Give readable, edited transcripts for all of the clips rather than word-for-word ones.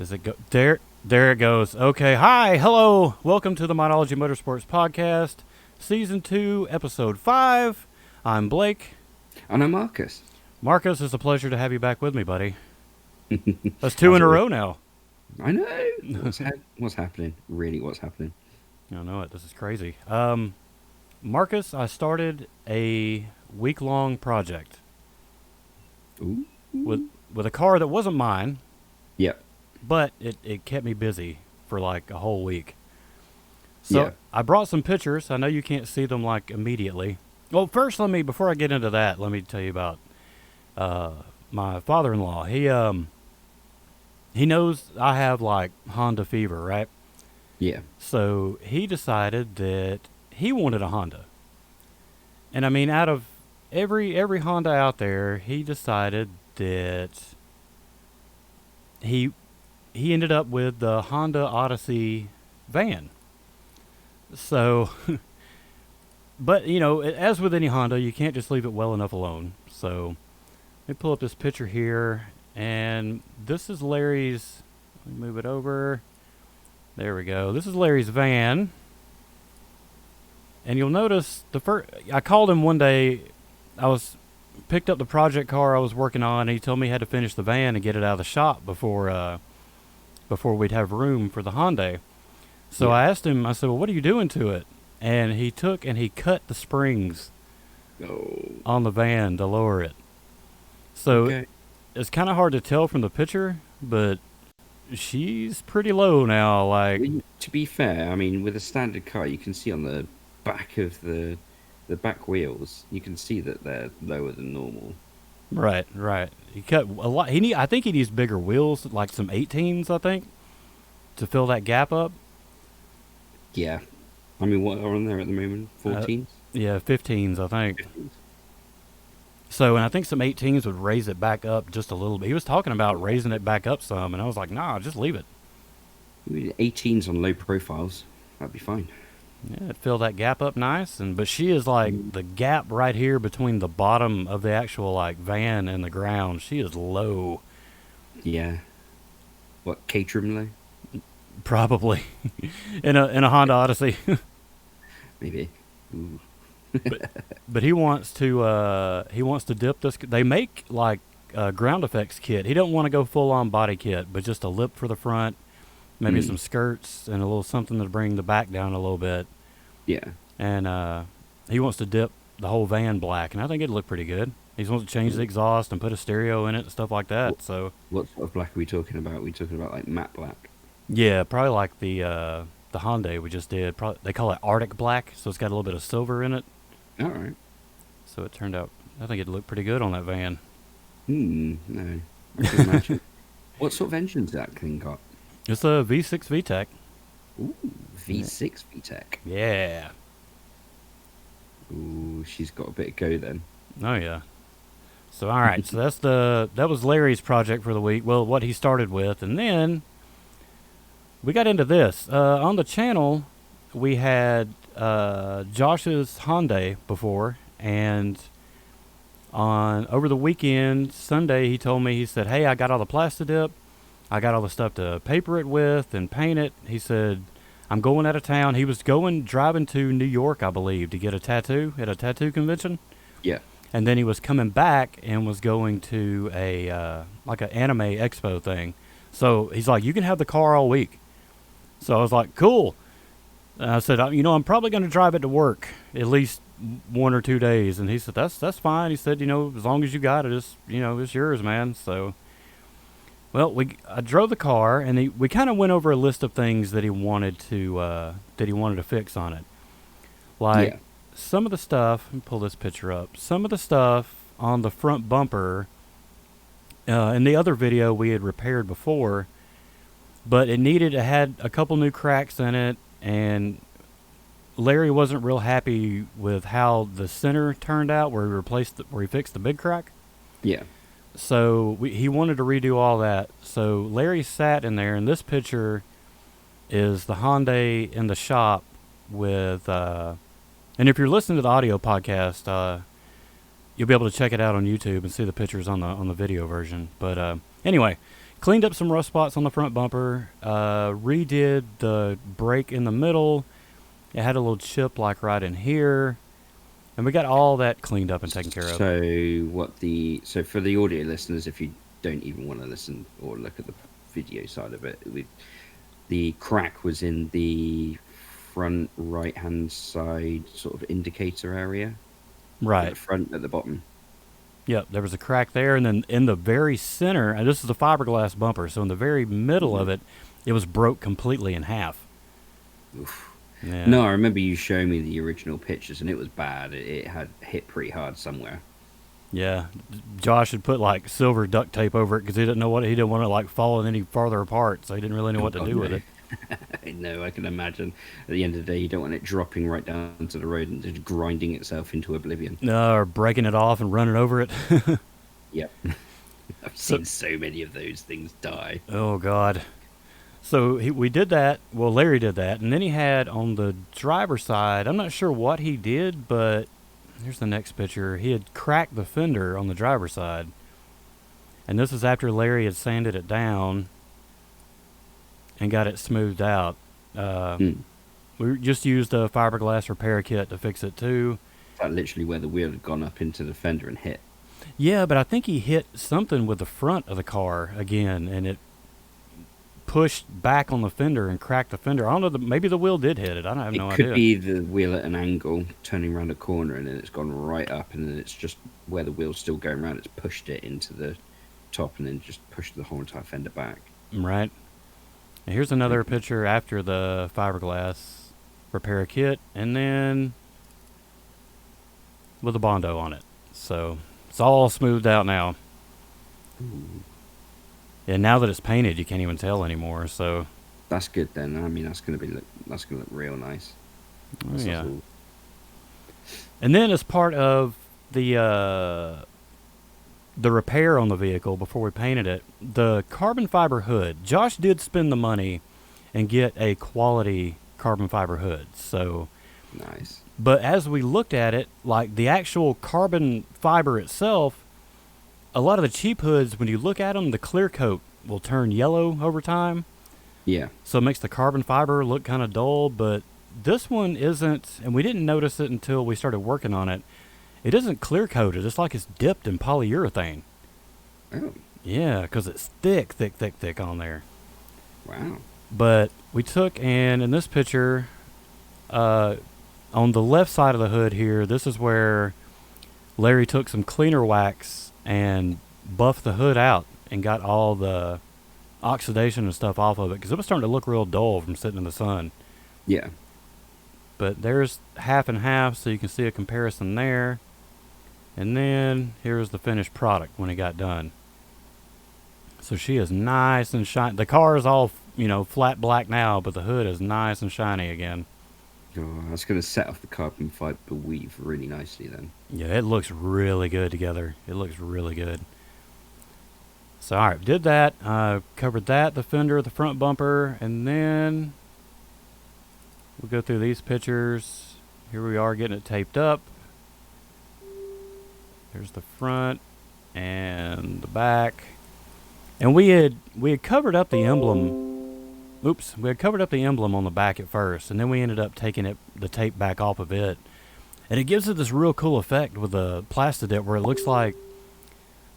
Does it go there? There it goes. Okay. Hi. Hello. Welcome to the Modology Motorsports podcast, season 2, episode 5. I'm Blake. And I'm Marcus. Marcus, it's a pleasure to have you back with me, buddy. That's two As in a always. row now. I know. What's happening? Really, what's happening? I know it. This is crazy. Marcus, I started a week-long project Ooh. with a car that wasn't mine, Yep. but it kept me busy for like a whole week. So Yeah. I brought some pictures. I know you can't see them like immediately. Well, first, before I get into that, let me tell you about my father-in-law. He knows I have like Honda fever, right? Yeah. So he decided that he wanted a Honda. And I mean, out of every Honda out there, he decided that he ended up with the Honda Odyssey van. So, but you know, as with any Honda, you can't just leave it well enough alone. So, let me pull up this picture here, and this is Larry's. Let me move it over. There we go. This is Larry's van. And you'll notice I called him one day. Picked up the project car I was working on, and he told me he had to finish the van and get it out of the shop before we'd have room for the Hyundai. So Yeah. I asked him, I said, well, what are you doing to it? And he cut the springs Oh. on the van to lower it. So Okay. it's kind of hard to tell from the picture, but she's pretty low now. Like, To be fair, I mean, with a standard car, you can see on the back of the back wheels, you can see that they're lower than normal. right. He cut a lot. I think he needs bigger wheels, like some 18s, I think, to fill that gap up. Yeah. I mean, what are on there at the moment? 14s? Yeah, 15s, I think. 15s? So, and I think some 18s would raise it back up just a little bit. He was talking about raising it back up some, and I was like, nah, just leave it. 18s on low profiles. That'd be fine. Yeah, it'd fill that gap up nice. But she is like the gap right here between the bottom of the actual like van and the ground. She is low, Yeah. What, Caterham low? probably, in a Honda Odyssey. Maybe. Ooh. But he wants to dip this. They make like a ground effects kit. He don't want to go full on body kit, but just a lip for the front, maybe some skirts and a little something to bring the back down a little bit. Yeah. And he wants to dip the whole van black, and I think it'd look pretty good. He wants to change the exhaust and put a stereo in it and stuff like that. So What sort of black are we talking about? Are we talking about like matte black? yeah, probably like the Hyundai we just did. They call it Arctic black, so it's got a little bit of silver in it. All right. So it turned out, I think it'd look pretty good on that van. No. I can imagine. What sort of engine's that thing got? It's a V6 VTEC. Ooh, V6 VTEC. Yeah. Ooh, she's got a bit of go then. Oh yeah. So all right, so that was Larry's project for the week. Well, what he started with, and then we got into this on the channel. We had Josh's Hyundai before, and over the weekend, Sunday, he told me, he said, hey, I got all the Plastidip, I got all the stuff to paper it with and paint it. He said, I'm going out of town. He was driving to New York, I believe, to get a tattoo at a tattoo convention. Yeah. And then he was coming back and was going to a like an anime expo thing. So he's like, you can have the car all week. So I was like, cool. And I said, I'm probably going to drive it to work at least 1 or 2 days. And he said, that's fine. He said, as long as you got it, it's yours, man. So, well, I drove the car, and we kind of went over a list of things that he wanted to fix on it. Like some of the stuff. Let me pull this picture up. Some of the stuff on the front bumper. In the other video we had repaired before, but it had a couple new cracks in it. And Larry wasn't real happy with how the center turned out, where he fixed the big crack. Yeah. So he wanted to redo all that. So Larry sat in there, and this picture is the Hyundai in the shop with. And if you're listening to the audio podcast, you'll be able to check it out on YouTube and see the pictures on the video version. But anyway, cleaned up some rust spots on the front bumper, redid the brake in the middle. It had a little chip like right in here. And we got all that cleaned up and taken care of. So for the audio listeners, if you don't even want to listen or look at the video side of it, the crack was in the front right hand side sort of indicator area. Right. At the front, at the bottom. Yep, there was a crack there, and then in the very center, and this is a fiberglass bumper, so in the very middle of it, it was broke completely in half. Oof. Yeah. No, I remember you showing me the original pictures, and it was bad. It had hit pretty hard somewhere. Yeah, Josh had put like silver duct tape over it because he didn't want it like falling any farther apart, so he didn't really know what to do with it. No, I can imagine. At the end of the day, you don't want it dropping right down to the road and just grinding itself into oblivion. No, or breaking it off and running over it. Yep. I've seen so many of those things die. Oh, God. So we did that. Well, Larry did that. And then he had on the driver's side, I'm not sure what he did, but here's the next picture. He had cracked the fender on the driver's side. And this is after Larry had sanded it down and got it smoothed out. We just used a fiberglass repair kit to fix it too. That literally where the wheel had gone up into the fender and hit. Yeah, but I think he hit something with the front of the car again, and it pushed back on the fender and cracked the fender. I don't know. Maybe the wheel did hit it. I have no idea. It could be the wheel at an angle, turning around a corner, and then it's gone right up, and then it's just where the wheel's still going around. It's pushed it into the top, and then just pushed the whole entire fender back. Right. And here's another picture after the fiberglass repair kit, and then with a Bondo on it. So it's all smoothed out now. Ooh. Yeah, now that it's painted, you can't even tell anymore. So that's good then. I mean, that's gonna look real nice. Yeah. And then as part of the repair on the vehicle before we painted it, the carbon fiber hood. Josh did spend the money and get a quality carbon fiber hood. So nice. But as we looked at it, like the actual carbon fiber itself, a lot of the cheap hoods, when you look at them, the clear coat will turn yellow over time. Yeah. So it makes the carbon fiber look kind of dull, but this one isn't, and we didn't notice it until we started working on it. It isn't clear coated. It's like it's dipped in polyurethane. Oh. Yeah, because it's thick on there. Wow. But we took, and in this picture, on the left side of the hood here, this is where Larry took some cleaner wax and buffed the hood out and got all the oxidation and stuff off of it because it was starting to look real dull from sitting in the sun. Yeah. But there's half and half, so you can see a comparison there. And then here's the finished product when it got done. So she is nice and shiny. The car is all, flat black now, but the hood is nice and shiny again. Oh, that's going to set off the carbon fiber weave really nicely then. Yeah, it looks really good together. It looks really good. So, all right, did that. Covered that, the fender, the front bumper, and then we'll go through these pictures. Here we are getting it taped up. There's the front and the back. And we had covered up the emblem. Oops, we had covered up the emblem on the back at first, and then we ended up taking the tape back off of it. And it gives it this real cool effect with the Plastidip where it looks like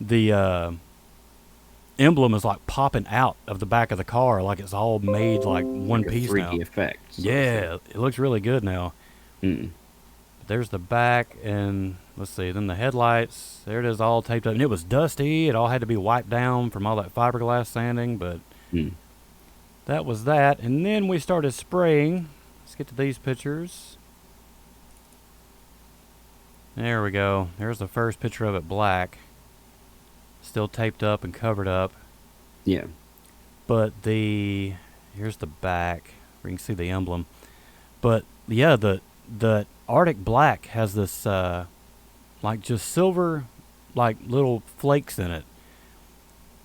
the emblem is like popping out of the back of the car, like it's all made like one like piece 3D now. Effect. Yeah, it looks really good now. Mm. There's the back, and let's see, then the headlights. There it is, all taped up. And it was dusty. It all had to be wiped down from all that fiberglass sanding, but that was that. And then we started spraying. Let's get to these pictures. There we go. There's the first picture of it black. Still taped up and covered up. Yeah. But here's the back where you can see the emblem. But yeah, the Arctic Black has this like just silver like little flakes in it.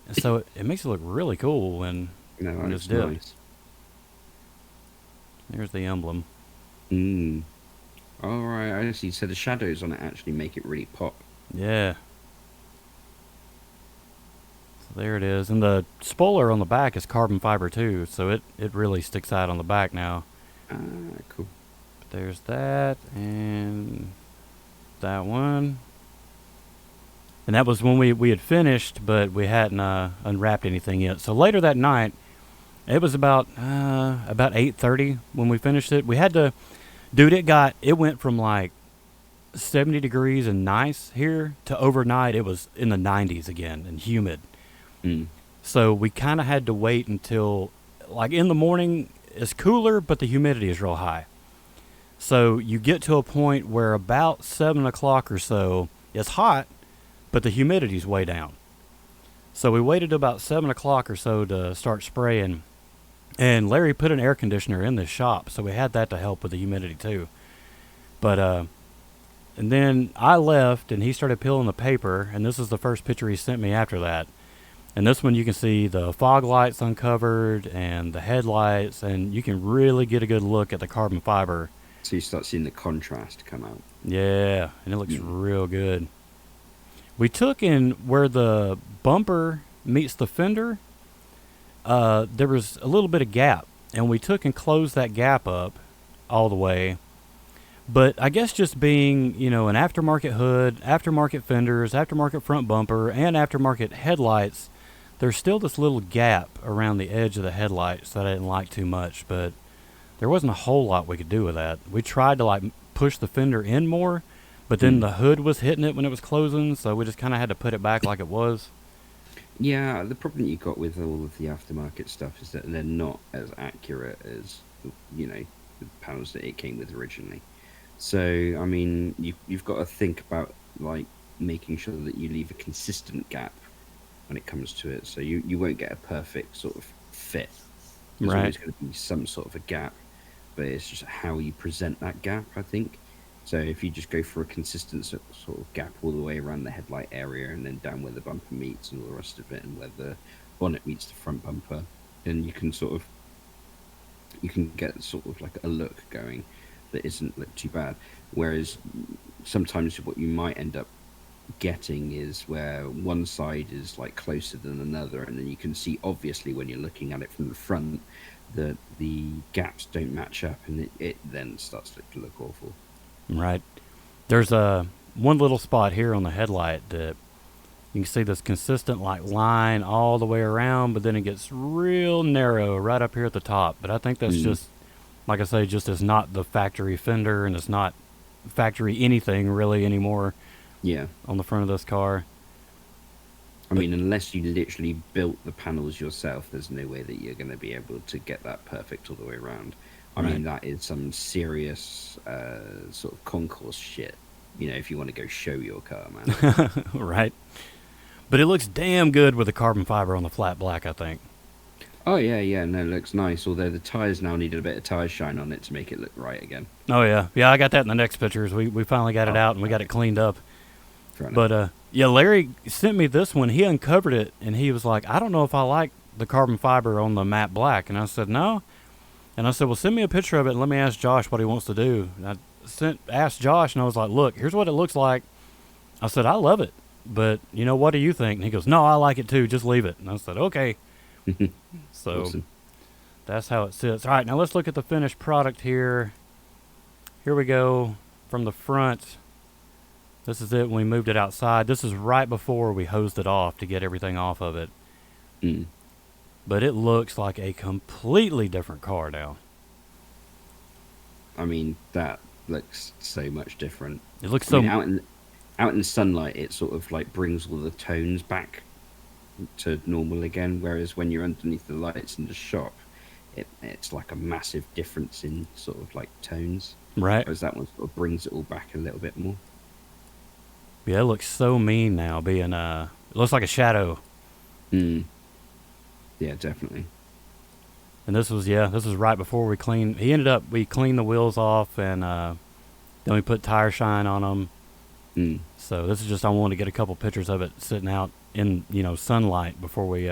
And so it makes it look really cool when it's dipped. Nice. There's the emblem. All right, I see. So the shadows on it actually make it really pop. Yeah. There it is. And the spoiler on the back is carbon fiber too, so it really sticks out on the back now. Cool. But there's that, and that one. And that was when we had finished, but we hadn't unwrapped anything yet. So later that night, it was about 8:30 when we finished it. We had to, dude. It went from like 70 degrees and nice here to overnight it was in the 90s again and humid. So we kind of had to wait until, like, in the morning it's cooler, but the humidity is real high. So you get to a point where about 7 o'clock or so, it's hot, but the humidity's way down. So we waited about 7 o'clock or so to start spraying. And Larry put an air conditioner in this shop, so we had that to help with the humidity too. But, and then I left, and he started peeling the paper, and this is the first picture he sent me after that. And this one you can see the fog lights uncovered and the headlights, and you can really get a good look at the carbon fiber. So you start seeing the contrast come out. Yeah, and it looks real good. We took in where the bumper meets the fender, there was a little bit of gap, and we took and closed that gap up all the way. But I guess just being, an aftermarket hood, aftermarket fenders, aftermarket front bumper, and aftermarket headlights, there's still this little gap around the edge of the headlights that I didn't like too much, but there wasn't a whole lot we could do with that. We tried to, like, push the fender in more, but then the hood was hitting it when it was closing, so we just kind of had to put it back like it was. Yeah, the problem you got with all of the aftermarket stuff is that they're not as accurate as, the panels that it came with originally. So, I mean, you've got to think about, like, making sure that you leave a consistent gap when it comes to it. So you won't get a perfect sort of fit. There's always going to be some sort of a gap, but it's just how you present that gap, I think. So if you just go for a consistent sort of gap all the way around the headlight area and then down where the bumper meets and all the rest of it and where the bonnet meets the front bumper, then you can get sort of like a look going that isn't look too bad. Whereas sometimes what you might end up getting is where one side is like closer than another, and then you can see obviously when you're looking at it from the front that the gaps don't match up, and it then starts to look awful. Right. There's one little spot here on the headlight that you can see this consistent like line all the way around, but then it gets real narrow right up here at the top. But I think that's just, like I say, just it's not the factory fender, and it's not factory anything really anymore. Yeah. On the front of this car. I mean, unless you literally built the panels yourself, there's no way that you're going to be able to get that perfect all the way around. I mean, that is some serious sort of concourse shit, if you want to go show your car, man. Right. But it looks damn good with the carbon fiber on the flat black, I think. Oh, yeah, no, it looks nice, although the tyres now needed a bit of tyre shine on it to make it look right again. Oh, yeah. Yeah, I got that in the next pictures. We finally got it out, and we got it cleaned up. But, yeah, Larry sent me this one. He uncovered it, and he was like, I don't know if I like the carbon fiber on the matte black. And I said, no. And I said, well, send me a picture of it, and let me ask Josh what he wants to do. And I asked Josh, and I was like, look, here's what it looks like. I said, I love it, but, what do you think? And he goes, no, I like it too. Just leave it. And I said, okay. So awesome. That's how it sits. All right, now let's look at the finished product here. Here we go from the front. This is it when we moved it outside. This is right before we hosed it off to get everything off of it. But it looks like a completely different car now. I mean, that looks so much different. It looks out in the sunlight, it sort of like brings all the tones back to normal again. Whereas when you're underneath the lights in the shop, it's like a massive difference in sort of like tones. Right. Whereas that one sort of brings it all back a little bit more. Yeah, it looks so mean now, being it looks like a shadow. Yeah, definitely. And this was right before we cleaned. We cleaned the wheels off, and then we put tire shine on them. So this is just, I wanted to get a couple pictures of it sitting out in sunlight before we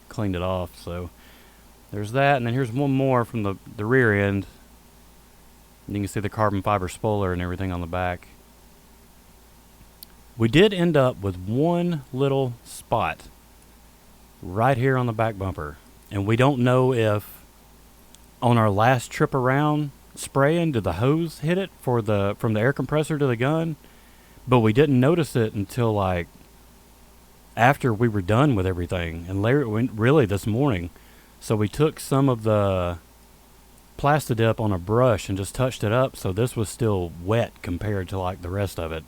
cleaned it off. So there's that, and then here's one more from the rear end. And you can see the carbon fiber spoiler and everything on the back. We did end up with one little spot right here on the back bumper. And we don't know if on our last trip around spraying, did the hose hit it from the air compressor to the gun? But we didn't notice it until like after we were done with everything. And Larry went really this morning. So we took some of the Plastidip on a brush and just touched it up, so this was still wet compared to like the rest of it.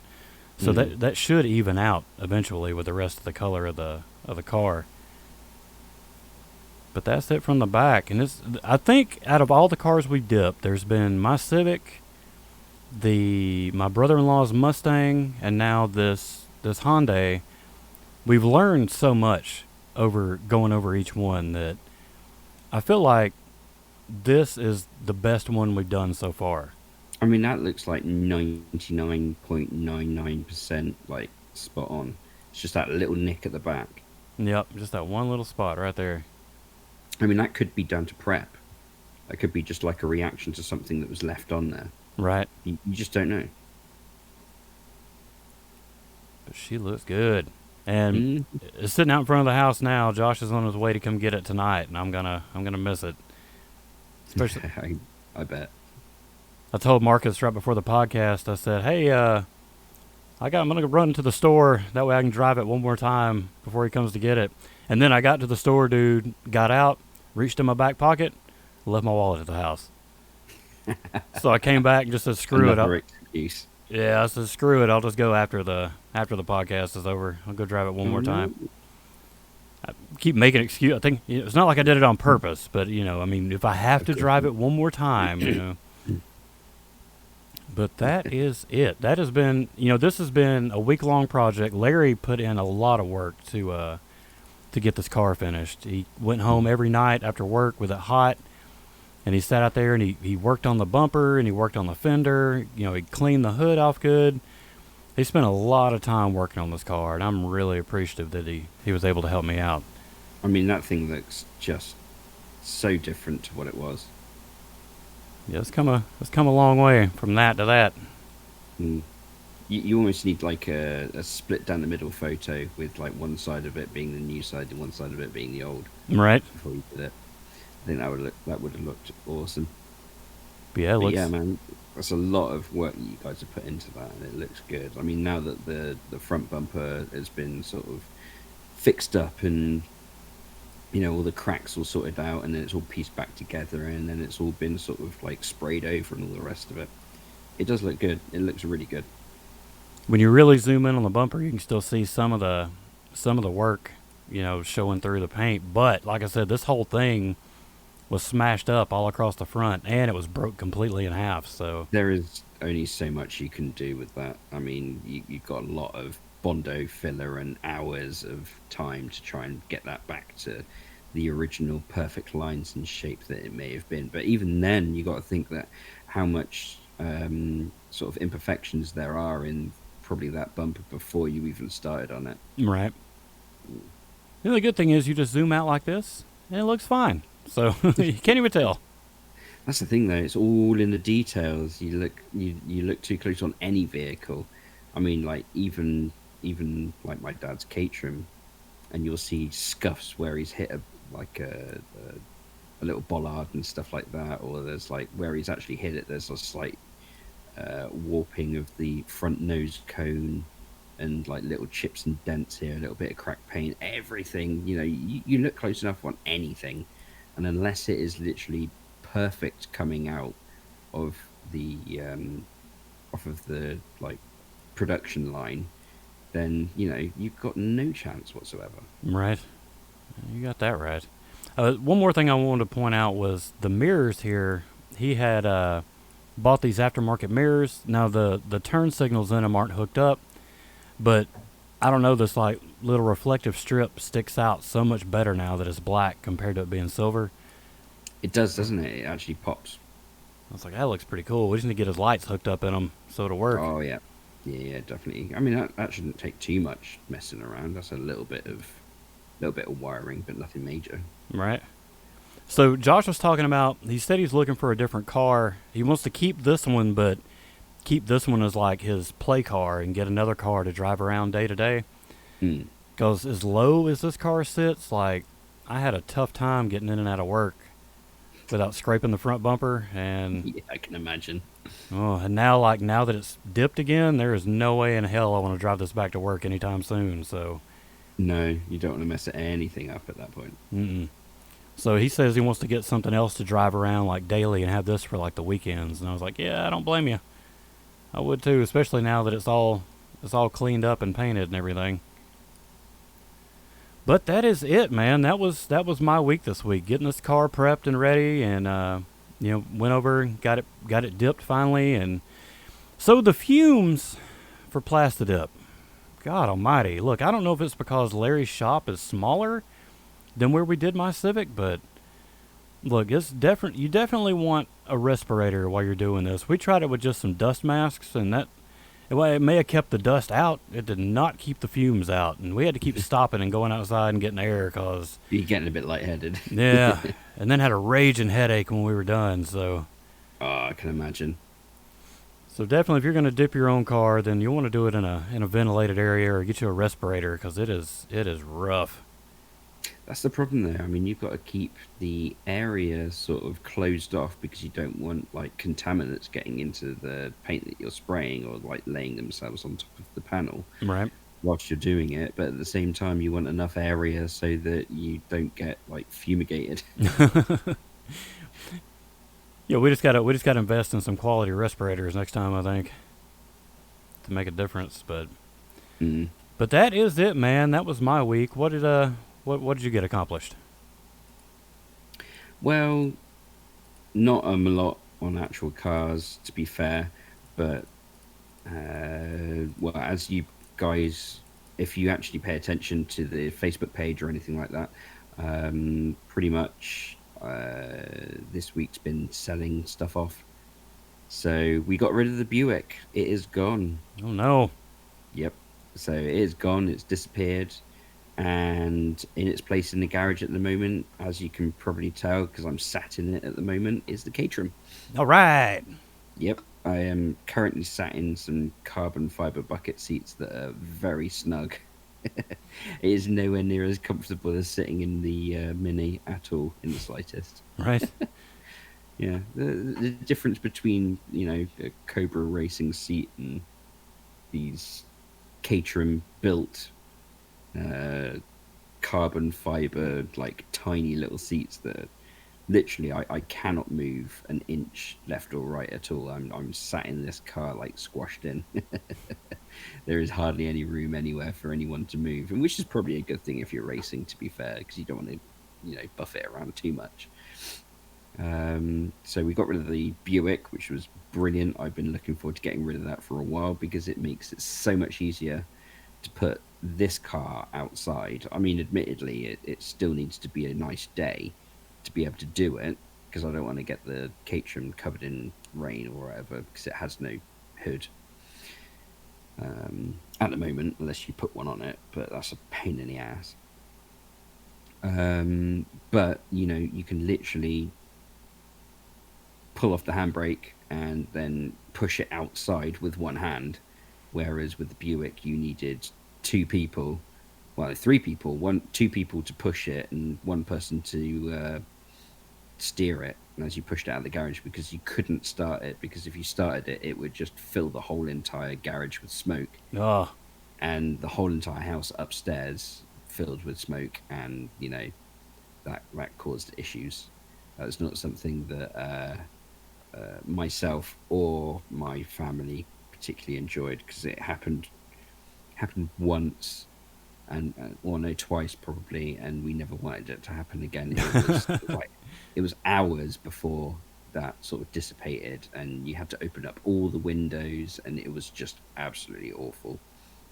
So that should even out eventually with the rest of the color of the car. But that's it from the back. And I think out of all the cars we've dipped, there's been my Civic, my brother-in-law's Mustang, and now this Hyundai. We've learned so much going over each one that I feel like this is the best one we've done so far. I mean, that looks like 99.99% like spot on. It's just that little nick at the back. Yep, just that one little spot right there. I mean, that could be down to prep. That could be just like a reaction to something that was left on there. Right. You just don't know. But she looks good. And it's sitting out in front of the house now. Josh is on his way to come get it tonight, and I'm gonna miss it. Especially, I bet. I told Marcus right before the podcast, I said, hey, I'm going to run to the store. That way I can drive it one more time before he comes to get it. And then I got to the store, dude, got out, reached in my back pocket, left my wallet at the house. So I came back and just said, screw Another it. excuse. Yeah, I said, screw it. I'll just go after the podcast is over. I'll go drive it one more time. I keep making excuse. I think it's not like I did it on purpose, but, I mean, if I have to drive it one more time, But that is it. That has been, this has been a week-long project. Larry put in a lot of work to get this car finished. He went home every night after work with it hot, and he sat out there and he worked on the bumper and he worked on the fender. He cleaned the hood off good. He spent a lot of time working on this car, and I'm really appreciative that he was able to help me out. I mean, that thing looks just so different to what it was. Yeah, it's come a long way from that to that. You almost need like a split down the middle photo with like one side of it being the new side and one side of it being the old. Right. Before you did it, I think that would have looked awesome. Yeah, yeah, man, that's a lot of work that you guys have put into that, and it looks good. I mean, now that the front bumper has been sort of fixed up and all the cracks all sorted out, and then it's all pieced back together, and then it's all been sort of like sprayed over and all the rest of it. It does look good. It looks really good. When you really zoom in on the bumper, you can still see some of the work, showing through the paint. But like I said, this whole thing was smashed up all across the front, and it was broke completely in half. So there is only so much you can do with that. I mean, you've got a lot of Bondo filler and hours of time to try and get that back to the original perfect lines and shape that it may have been. But even then, you got to think that how much sort of imperfections there are in probably that bumper before you even started on it. Right. The good thing is you just zoom out like this, and it looks fine. So you can't even tell. That's the thing, though. It's all in the details. You look too close on any vehicle. I mean, like even like my dad's Caterham, and you'll see scuffs where he's hit a little bollard and stuff like that, or there's like where he's actually hit it. There's a slight warping of the front nose cone, and like little chips and dents here, a little bit of cracked paint. Everything, you look close enough on anything, and unless it is literally perfect coming out of the like production line, then you've got no chance whatsoever. Right, you got that right. One more thing I wanted to point out was the mirrors here. He had bought these aftermarket mirrors. Now the turn signals in them aren't hooked up, but I don't know, this like little reflective strip sticks out so much better now that it's black compared to it being silver. It does, doesn't it? It actually pops. I was like, that looks pretty cool. We just need to get his lights hooked up in them so it'll work. Oh yeah, definitely. I mean, that shouldn't take too much messing around. That's a little bit of wiring, but nothing major. Right. So Josh was talking about, he said he's looking for a different car. He wants to keep this one, but keep this one as like his play car and get another car to drive around day to day. Because as low as this car sits, like I had a tough time getting in and out of work without scraping the front bumper, and Yeah, I can imagine. and now like now that it's dipped again, there is no way in hell I want to drive this back to work anytime soon. So, No, you don't want to mess anything up at that point. mm-mm. So he says he wants to get something else to drive around like daily and have this for like the weekends. And I was like, yeah, I don't blame you. I would too, especially now that it's all cleaned up and painted and everything. But that is it, man. That was my week this week. Getting this car prepped and ready, and went over, got it dipped finally, and so the fumes for Plastidip. God Almighty! Look, I don't know if it's because Larry's shop is smaller than where we did my Civic, but look, it's different. You definitely want a respirator while you're doing this. We tried it with just some dust masks, and it may have kept the dust out. It did not keep the fumes out, and we had to keep stopping and going outside and getting air because, You're getting a bit lightheaded. yeah, and then had a raging headache when we were done. Oh, I can imagine. So definitely, if you're going to dip your own car, then you want to do it in a ventilated area or get you a respirator because it is rough. That's the problem there. I mean, you've got to keep the area sort of closed off because you don't want like contaminants getting into the paint that you're spraying or like laying themselves on top of the panel Right. whilst you're doing it. But at the same time, you want enough area so that you don't get like fumigated. Yeah, we just gotta invest in some quality respirators next time, I think, to make a difference. But Mm. but that is it, man. That was my week. What did you get accomplished? Well, not a lot on actual cars, to be fair, but well, as you guys, if you actually pay attention to the Facebook page or anything like that, pretty much this week's been selling stuff off. So we got rid of the Buick. It is gone. Oh no. Yep. So it is gone. It's disappeared. And in its place in the garage at the moment, as you can probably tell, because I'm sat in it at the moment, is the Caterham. All right. Yep, I am currently sat in some carbon fiber bucket seats that are very snug. It is nowhere near as comfortable as sitting in the Mini at all, in the slightest. Right. Yeah, the difference between a Cobra racing seat and these Caterham built uh, carbon fiber like tiny little seats that literally I cannot move an inch left or right at all. I'm sat in this car like squashed in. There is hardly any room anywhere for anyone to move, and which is probably a good thing if you're racing, to be fair, because you don't want to buff it around too much. So we got rid of the Buick, which was brilliant. I've been looking forward to getting rid of that for a while because it makes it so much easier to put this car outside. I mean, admittedly, it still needs to be a nice day to be able to do it because I don't want to get the Caterham covered in rain or whatever because it has no hood at the moment, unless you put one on it. But that's a pain in the ass. But you can literally pull off the handbrake and then push it outside with one hand, whereas with the Buick you needed two people, well, three people, two people to push it and one person to steer it as you pushed it out of the garage because you couldn't start it because if you started it, it would just fill the whole entire garage with smoke Oh. and the whole entire house upstairs filled with smoke, and that caused issues. That's not something that myself or my family particularly enjoyed because it happened once and or no twice probably, and we never wanted it to happen again. It was like it was hours before that sort of dissipated, and you had to open up all the windows, and it was just absolutely awful,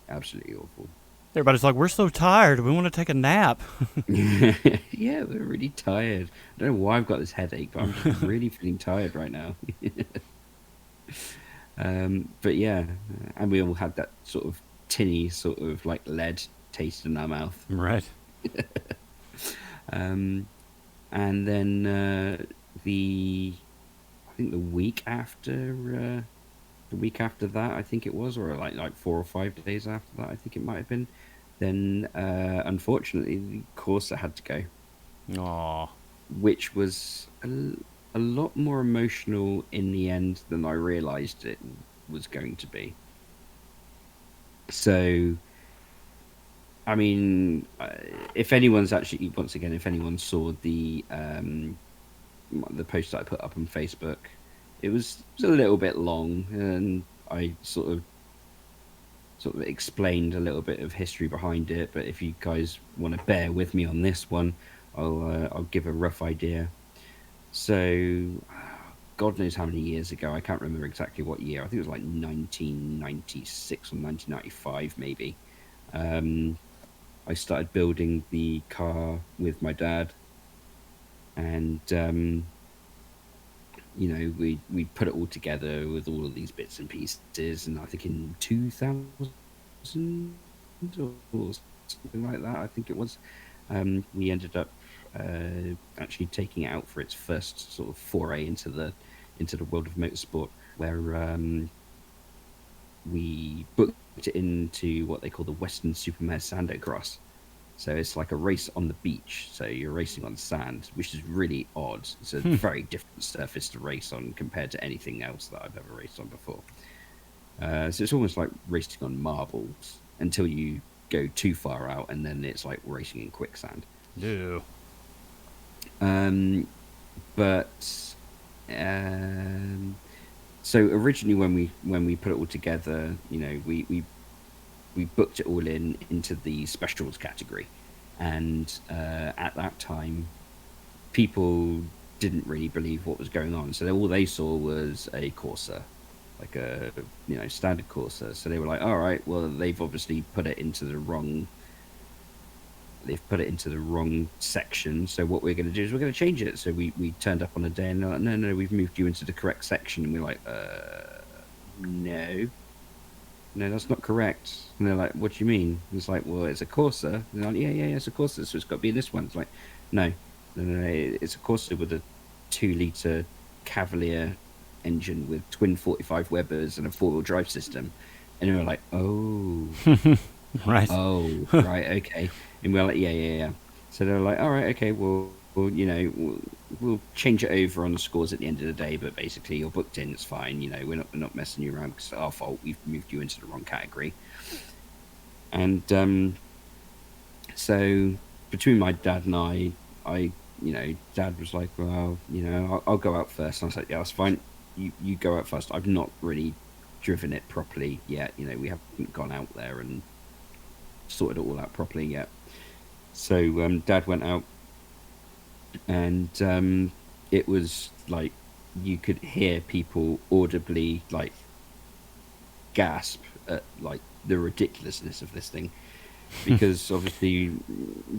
absolutely awful. Everybody's like, we're so tired. We want to take a nap. Yeah, we're really tired. I don't know why I've got this headache, but I'm just really feeling tired right now. But yeah, and we all had that sort of tinny, sort of like lead taste in our mouth. Right. Um, and then I think the week after that, I think it was, or like 4 or 5 days after that, I think it might have been. Then unfortunately, the Corsa had to go. Aw. which was a lot more emotional in the end than I realized it was going to be. So, I mean, if anyone's actually, once again, if anyone saw the post that I put up on Facebook, it was a little bit long, and I sort of explained a little bit of history behind it. But if you guys want to bear with me on this one, I'll give a rough idea. So, God knows how many years ago. I can't remember exactly what year. I think it was like 1996 or 1995, maybe. Um, I started building the car with my dad, and we put it all together with all of these bits and pieces. And I think in 2000 or something like that, I think it was, we ended up actually taking it out for its first sort of foray into the world of motorsport, where we booked it into what they call the Western Supermare Sandocross. So it's like a race on the beach. So you're racing on sand, which is really odd. It's a very different surface to race on compared to anything else that I've ever raced on before. So it's almost like racing on marbles until you go too far out, and then it's like racing in quicksand. Ew. Um, but um, so originally, when we put it all together, we booked it all into the specials category, and at that time, people didn't really believe what was going on. So all they saw was a Corsa, like a standard Corsa. So they were like, all right, well they've obviously put it into the wrong. They've put it into the wrong section. So what we're going to do is we're going to change it. So we turned up on a day and they're like, no, we've moved you into the correct section. And we're like, no, no, that's not correct. And they're like, what do you mean? And it's like, well, it's a Corsa. And they're like, yeah, it's a Corsa, so it's got to be in this one. It's like, no, it's a Corsa with a 2 liter Cavalier engine with twin 45 Webers and a 4-wheel drive system. And we were like, Right. oh, right, okay. And we're like, yeah. So they're like, all right, okay, well, we'll change it over on the scores at the end of the day, but basically you're booked in, it's fine. We're not messing you around because it's our fault. We've moved you into the wrong category. And so between my dad and Dad was like, well, I'll go out first. And I was like, yeah, that's fine. You go out first. I've not really driven it properly yet. We haven't gone out there and sorted it all out properly yet. So Dad went out, and it was like you could hear people audibly like gasp at like the ridiculousness of this thing, because obviously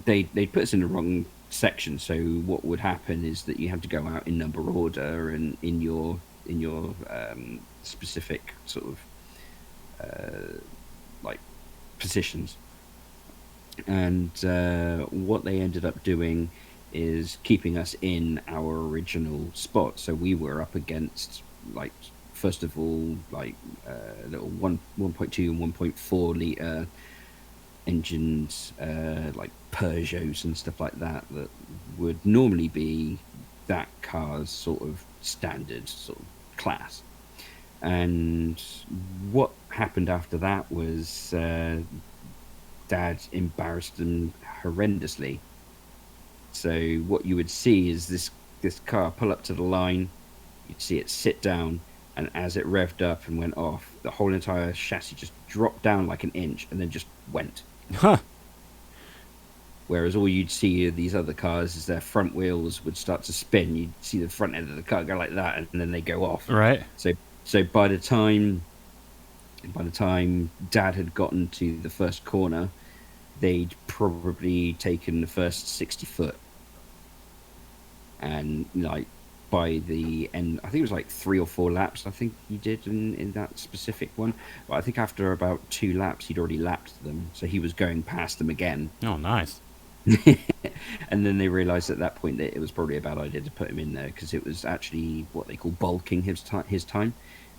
they put us in the wrong section. So what would happen is that you had to go out in number order and in your specific sort of like positions. And what they ended up doing is keeping us in our original spot. So we were up against, like, first of all, like little 1.2 and 1.4 liter engines, like Peugeots and stuff like that would normally be that car's sort of standard sort of class. And what happened after that was Dad embarrassed them horrendously. So what you would see is this car pull up to the line, you'd see it sit down, and as it revved up and went off, the whole entire chassis just dropped down like an inch and then just went. Huh. Whereas all you'd see of these other cars is their front wheels would start to spin. You'd see the front end of the car go like that, and then they go off. Right. So by the time Dad had gotten to the first corner, they'd probably taken the first 60 foot. And like by the end, I think it was like 3 or 4 laps, I think he did in that specific one. But I think after about 2 laps, he'd already lapped them. So he was going past them again. Oh, nice. And then they realized at that point that it was probably a bad idea to put him in there, because it was actually what they call bulking his time,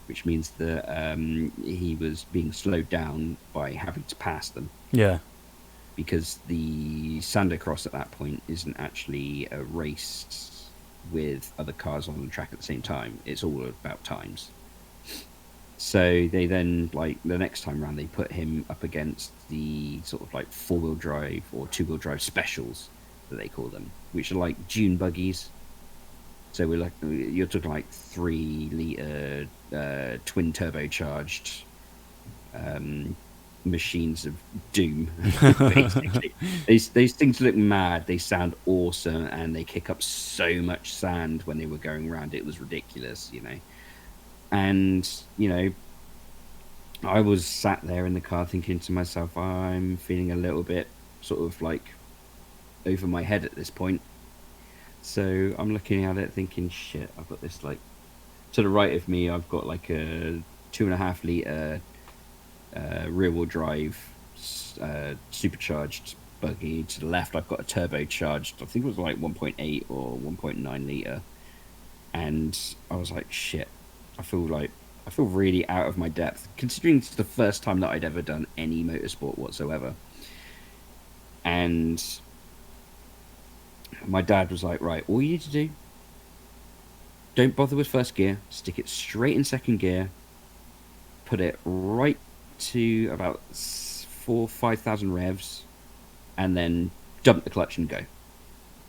which means that he was being slowed down by having to pass them. Yeah. because the Sandocross at that point isn't actually a race with other cars on the track at the same time. It's all about times. So they then, like, the next time round, they put him up against the sort of like 4-wheel drive or 2-wheel drive specials that they call them, which are like dune buggies. So you're talking like 3 liter twin turbocharged um, machines of doom. Basically, these things look mad. They sound awesome, and they kick up so much sand when they were going around. It was ridiculous, you know. And you know, I was sat there in the car thinking to myself, I'm feeling a little bit sort of like over my head at this point. So I'm looking at it thinking, shit, I've got this like to the right of me, I've got like a 2.5 liter rear wheel drive supercharged buggy. To the left, I've got a turbocharged, I think it was like 1.8 or 1.9 liter. And I was like, shit, I feel really out of my depth, considering it's the first time that I'd ever done any motorsport whatsoever. And my dad was like, right, all you need to do, don't bother with first gear, stick it straight in second gear, put it right to about 5,000 revs, and then dump the clutch and go.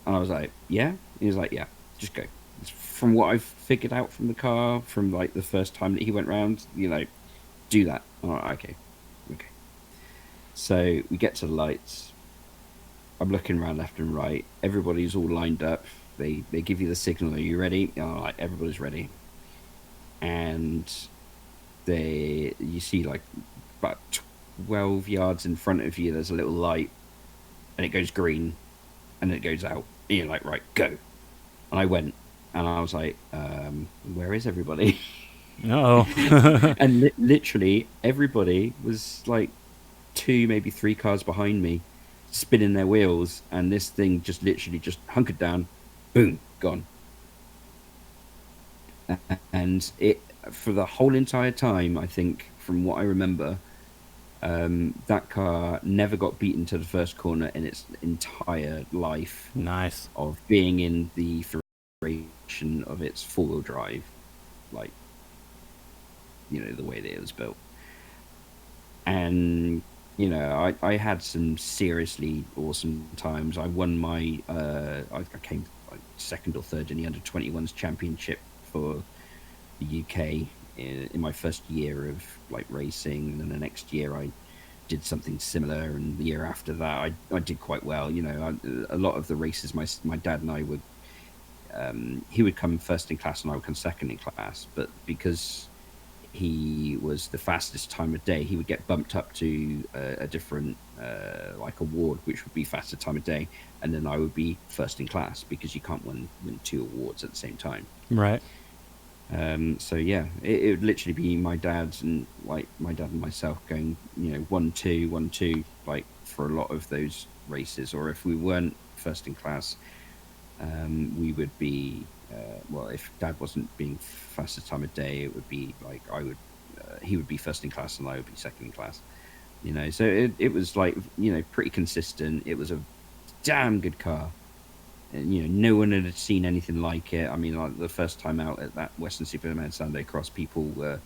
And I was like, yeah? He was like, yeah, just go. From what I've figured out from the car, from like the first time that he went round, you know, do that. I'm like, okay, okay. So we get to the lights. I'm looking around left and right. Everybody's all lined up. They give you the signal. Are you ready? And I'm like, everybody's ready. And you see like about 12 yards in front of you. There's a little light, and it goes green, and it goes out. And you're like, right, go. And I went, and I was like, where is everybody? Oh. And literally everybody was like 2, maybe 3 cars behind me, spinning their wheels, and this thing just literally just hunkered down, boom, gone. And it, for the whole entire time, I think from what I remember, that car never got beaten to the first corner in its entire life Nice. of being in the duration of its 4-wheel drive, like, you know, the way that it was built. And you know, I had some seriously awesome times. I won my I came like second or third in the under 21s championship for the UK in my first year of like racing, and then the next year I did something similar, and the year after that I did quite well. You know, a lot of the races my dad and I would he would come first in class and I would come second in class, but because he was the fastest time of day, he would get bumped up to a different like award, which would be faster time of day, and then I would be first in class because you can't win 2 awards at the same time. Right. So yeah, it would literally be my dad and myself going, you know, 1-2, 1-2, like for a lot of those races. Or if we weren't first in class, we would be well, if dad wasn't being fastest time of day, it would be like he would be first in class and I would be second in class, you know. So it was like, you know, pretty consistent. It was a damn good car, and you know, no one had seen anything like it. I mean, like the first time out at that Western Superman Sunday Cross, people were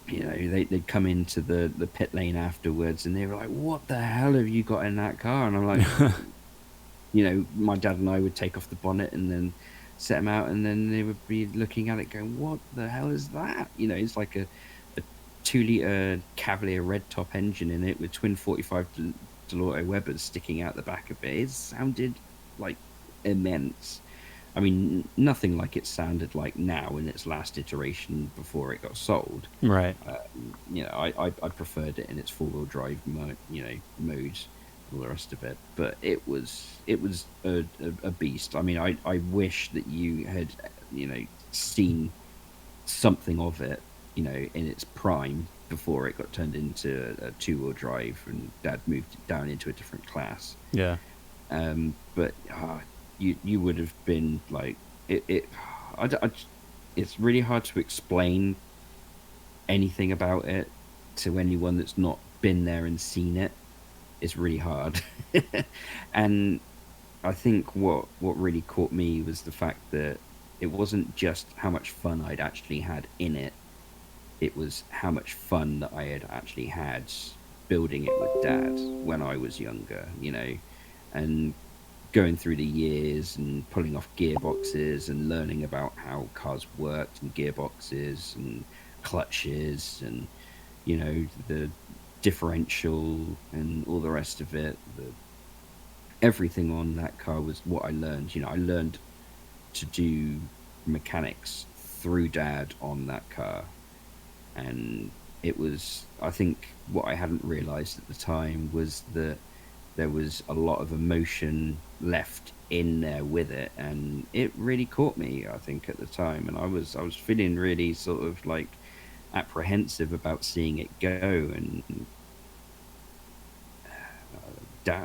you know, they'd come into the pit lane afterwards and they were like, what the hell have you got in that car? And I'm like, you know, my dad and I would take off the bonnet and then set them out, and then they would be looking at it going, what the hell is that? You know, it's like a 2-liter Cavalier red top engine in it with twin 45 Delorto Webbers sticking out the back of it. It sounded like immense. I mean, nothing like it sounded like now in its last iteration before it got sold. Right. You know, I preferred it in its 4-wheel drive mode, all the rest of it. But it was a beast. I mean, I wish that you had, you know, seen something of it, you know, in its prime before it got turned into a 2-wheel drive and dad moved it down into a different class. Yeah. But you would have been like it's really hard to explain anything about it to anyone that's not been there and seen it, it's really hard. And I think what really caught me was the fact that it wasn't just how much fun I'd actually had in it, it was how much fun that I had actually had building it with dad when I was younger, and going through the years and pulling off gearboxes and learning about how cars worked and gearboxes and clutches and the differential and all the rest of it. Everything on that car was what I learned. I learned to do mechanics through dad on that car, and it was, I think what I hadn't realized at the time was that there was a lot of emotion left in there with it, and it really caught me, I think, at the time. And I was feeling really sort of like apprehensive about seeing it go. And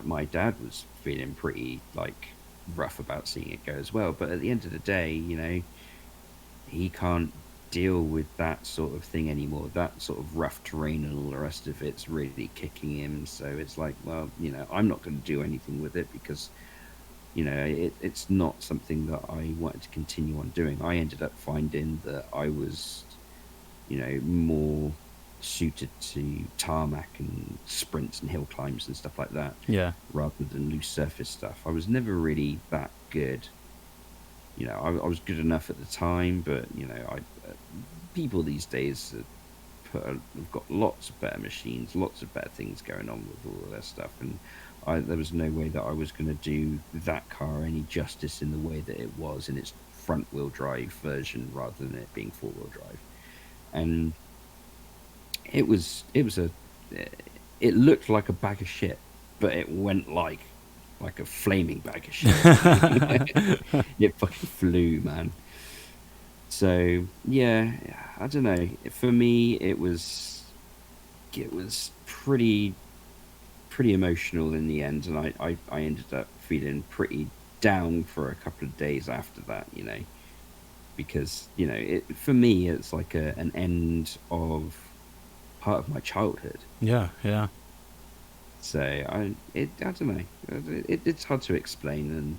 my dad was feeling pretty like rough about seeing it go as well. But at the end of the day, he can't deal with that sort of thing anymore. That sort of rough terrain and all the rest of it's really kicking him. So it's like, well, I'm not going to do anything with it because, it's not something that I wanted to continue on doing. I ended up finding that I was, more suited to tarmac and sprints and hill climbs and stuff like that. Yeah. Rather than loose surface stuff. I was never really that good. I was good enough at the time, but people these days have got lots of better machines, lots of better things going on with all of their stuff, and there was no way that I was going to do that car any justice in the way that it was in its front wheel drive version rather than it being 4-wheel drive. And it looked like a bag of shit, but it went like a flaming bag of shit. It fucking flew, man. So yeah, I don't know. For me, it was pretty emotional in the end, and I ended up feeling pretty down for a couple of days after that, because for me it's like an end of part of my childhood. Yeah, yeah. So I don't know. It's hard to explain, and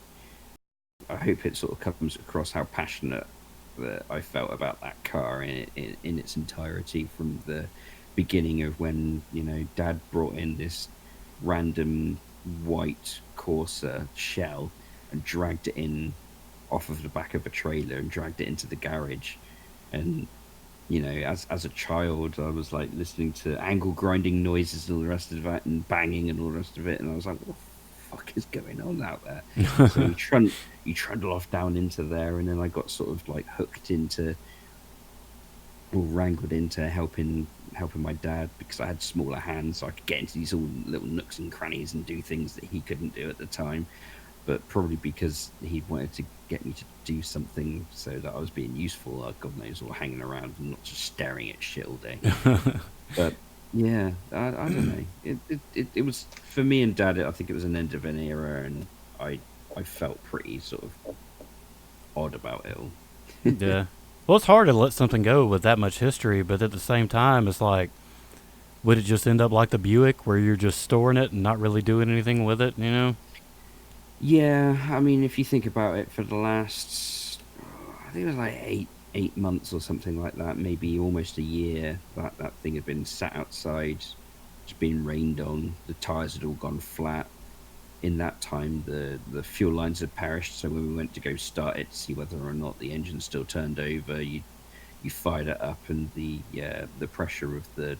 I hope it sort of comes across how passionate that I felt about that car in its entirety from the beginning of when Dad brought in this random white Corsa shell and dragged it in off of the back of a trailer and dragged it into the garage. And as a child, I was like listening to angle grinding noises and all the rest of that, and banging and all the rest of it, and I was like, what the fuck is going on out there? So you trundle off down into there, and then I got sort of like hooked into, or wrangled into helping my dad, because I had smaller hands, so I could get into these all little nooks and crannies and do things that he couldn't do at the time. But probably because he wanted to get me to do something so that I was being useful, God knows, or hanging around and not just staring at shit all day. But yeah, I don't know. It was, for me and Dad, I think it was an end of an era, and I felt pretty sort of odd about it all. Yeah. Well, it's hard to let something go with that much history, but at the same time, it's like, would it just end up like the Buick, where you're just storing it and not really doing anything with it, Yeah, I mean, if you think about it, for the last, I think it was like eight months or something like that, maybe almost a year, that thing had been sat outside, it's been rained on, the tires had all gone flat. In that time, the fuel lines had perished, so when we went to go start it to see whether or not the engine still turned over, you fired it up, and the pressure of the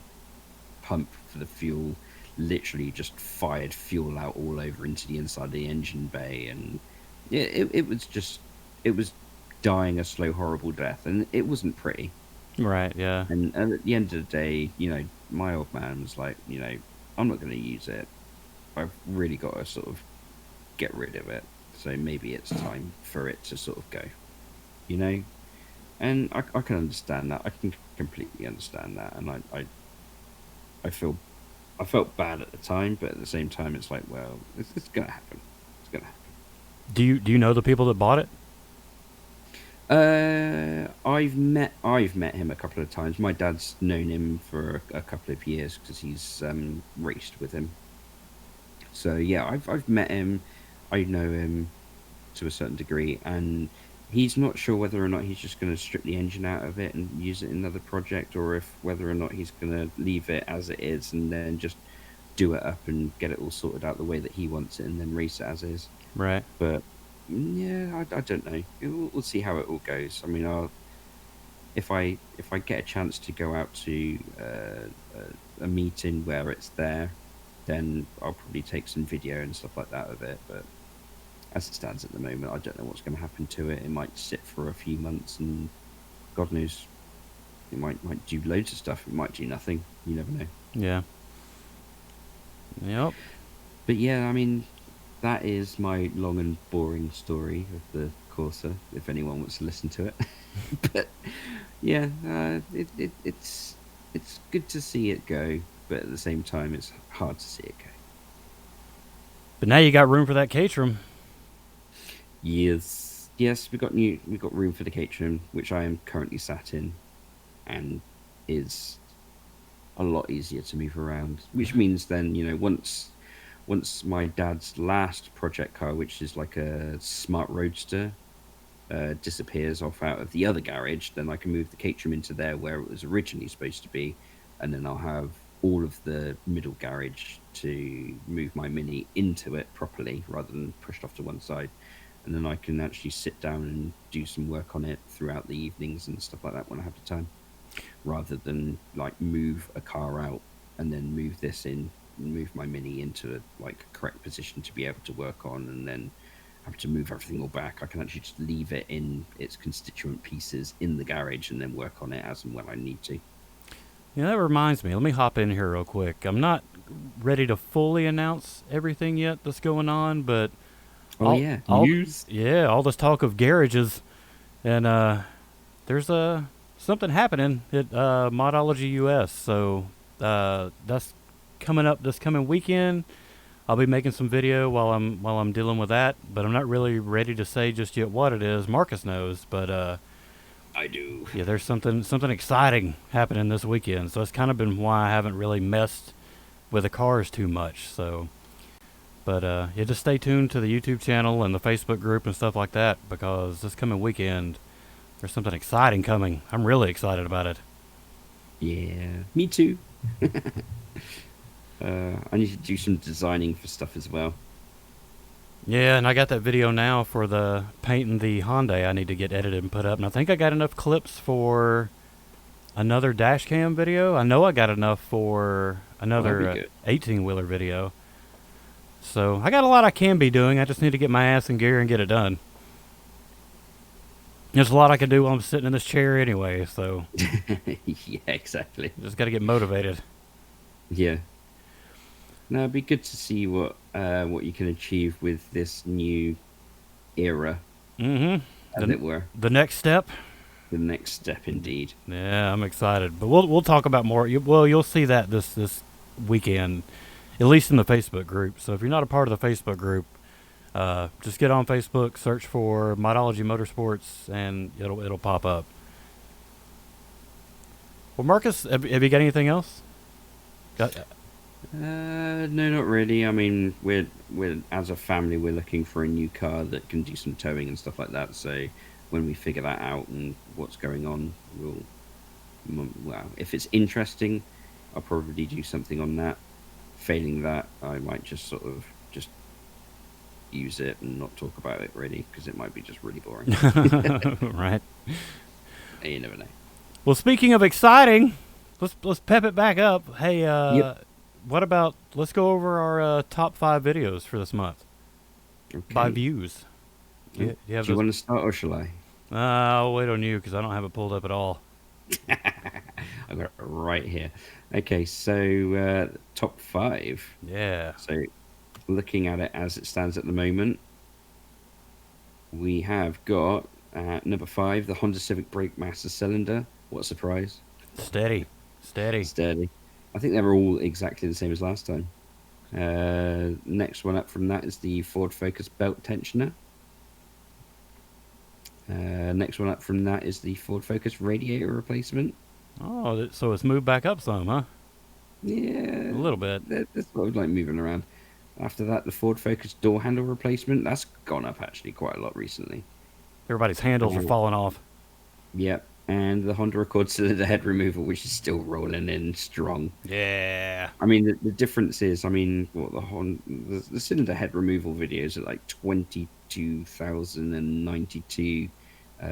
pump for the fuel literally just fired fuel out all over into the inside of the engine bay. And yeah, it was dying a slow, horrible death, and it wasn't pretty. Right, yeah. And at the end of the day, my old man was like, I'm not going to use it. I've really got to sort of get rid of it. So maybe it's time for it to sort of go, And I can understand that. I can completely understand that. And I felt bad at the time, but at the same time, it's like, well, it's going to happen. It's going to happen. Do you know the people that bought it? I've met him a couple of times. My dad's known him for a couple of years because he's raced with him. So yeah, I've met him. I know him to a certain degree, and he's not sure whether or not he's just going to strip the engine out of it and use it in another project, or if whether or not he's going to leave it as it is and then just do it up and get it all sorted out the way that he wants it, and then race it as is. Right. But yeah, I don't know. We'll see how it all goes. I mean, if I get a chance to go out to a meeting where it's there, then I'll probably take some video and stuff like that of it. But as it stands at the moment, I don't know what's going to happen to it. It might sit for a few months, and God knows, it might do loads of stuff. It might do nothing. You never know. Yeah. Yep. But yeah, I mean, that is my long and boring story of the Corsa. If anyone wants to listen to it, but yeah, it's good to see it go, but at the same time, it's hard to see it go. But now you got room for that Caterham. Yes, we got room for the Caterham, which I am currently sat in, and is a lot easier to move around. Which means then, once my dad's last project car, which is like a smart roadster, disappears off out of the other garage, then I can move the Caterham into there where it was originally supposed to be, and then I'll have all of the middle garage to move my Mini into it properly rather than pushed off to one side. And then I can actually sit down and do some work on it throughout the evenings and stuff like that when I have the time, rather than like move a car out and then move this in, move my Mini into like a correct position to be able to work on, and then have to move everything all back. I can actually just leave it in its constituent pieces in the garage and then work on it as and when I need to. Yeah, that reminds me. Let me hop in here real quick. I'm not ready to fully announce everything yet that's going on, but Oh yeah, news. yeah, all this talk of garages, and there's something happening at Modology US. So that's coming up this coming weekend. I'll be making some video while I'm dealing with that, but I'm not really ready to say just yet what it is. Marcus knows, but I do. yeah, there's something exciting happening this weekend. So it's kind of been why I haven't really messed with the cars too much. So, but yeah, just stay tuned to the YouTube channel and the Facebook group and stuff like that, because this coming weekend there's something exciting coming. I'm really excited about it. Yeah, me too. I need to do some designing for stuff as well. Yeah, and I got that video now for the painting the Hyundai I need to get edited and put up. And I think I got enough clips for another dash cam video. I know I got enough for another 18-wheeler video. So I got a lot I can be doing. I just need to get my ass in gear and get it done. There's a lot I can do while I'm sitting in this chair anyway, so Yeah, exactly. just got to get motivated. Yeah. No, it'd be good to see what you can achieve with this new era, Mm-hmm. as it were. The next step. The next step, indeed. Yeah, I'm excited. But we'll talk about more. You'll see that this weekend, at least in the Facebook group. So if you're not a part of the Facebook group, just get on Facebook, search for Modology Motorsports, and it'll pop up. Well, Marcus, have you got anything else? No, not really. I mean, we're as a family, we're looking for a new car that can do some towing and stuff like that. So when we figure that out and what's going on, well, if it's interesting, I'll probably do something on that. Failing that, I might just sort of just use it and not talk about it really, because it might be just really boring. Right. You never know. Well, speaking of exciting, let's pep it back up. Hey, Yep. what about let's go over our top 5 videos for this month Okay. by views. Do you want to start or shall I? I'll wait on you because I don't have it pulled up at all. I've got it right here. Okay, so top 5. Yeah. So looking at it as it stands at the moment, we have got number 5, the Honda Civic Brake Master Cylinder. What a surprise. Steady. Sturdy. I think they were all exactly the same as last time. Next one up from that is the Ford Focus Belt Tensioner. Next one up from that is the Ford Focus radiator replacement. Oh, so it's moved back up some, huh? Yeah, A little bit. that's what I was like moving around. After that, the Ford Focus door handle replacement. That's gone up actually quite a lot recently. Everybody's handles are Oh, falling off. yep. And the Honda Accord cylinder head removal, which is still rolling in strong. Yeah. I mean, the difference is, I mean, what the cylinder head removal videos are like 22,092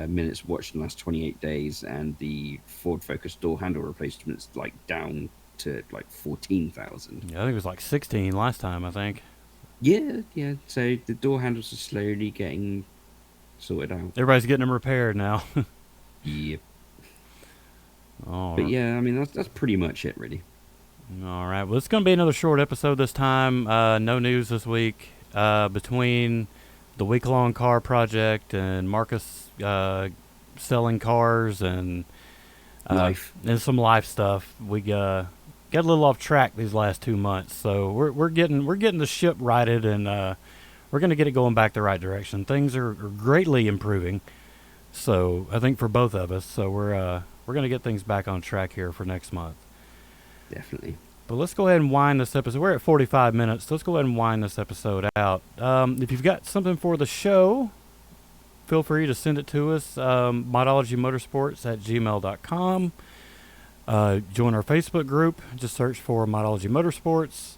minutes watched in the last 28 days, and the Ford Focus door handle replacement's like down to like 14,000. Yeah, I think it was like 16 last time, I think. Yeah, yeah. So the door handles are slowly getting sorted out. Everybody's getting them repaired now. Yep. But All yeah, I mean that's pretty much it, really. All right. Well, it's going to be another short episode this time. No news this week. Between the week-long car project and Marcus selling cars Life. and some life stuff, we got a little off track these last 2 months. So we're getting the ship righted, and we're going to get it going back the right direction. Things are greatly improving. So I think for both of us. So we're going to get things back on track here for next month. Definitely. But let's go ahead and wind this episode. We're at 45 minutes. So let's go ahead and wind this episode out. If you've got something for the show, feel free to send it to us. Modologymotorsports@gmail.com. Join our Facebook group. Just search for Modology Motorsports.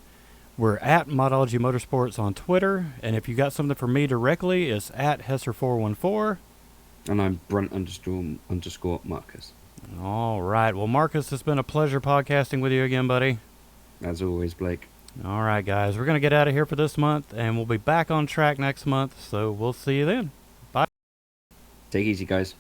We're at Modology Motorsports on Twitter. And if you got something for me directly, it's at Hesser414. And I'm Brunt__ Marcus. All right. Well, Marcus, it's been a pleasure podcasting with you again, buddy. As always, Blake. All right, guys. We're going to get out of here for this month, and we'll be back on track next month. So we'll see you then. Bye. Take it easy, guys.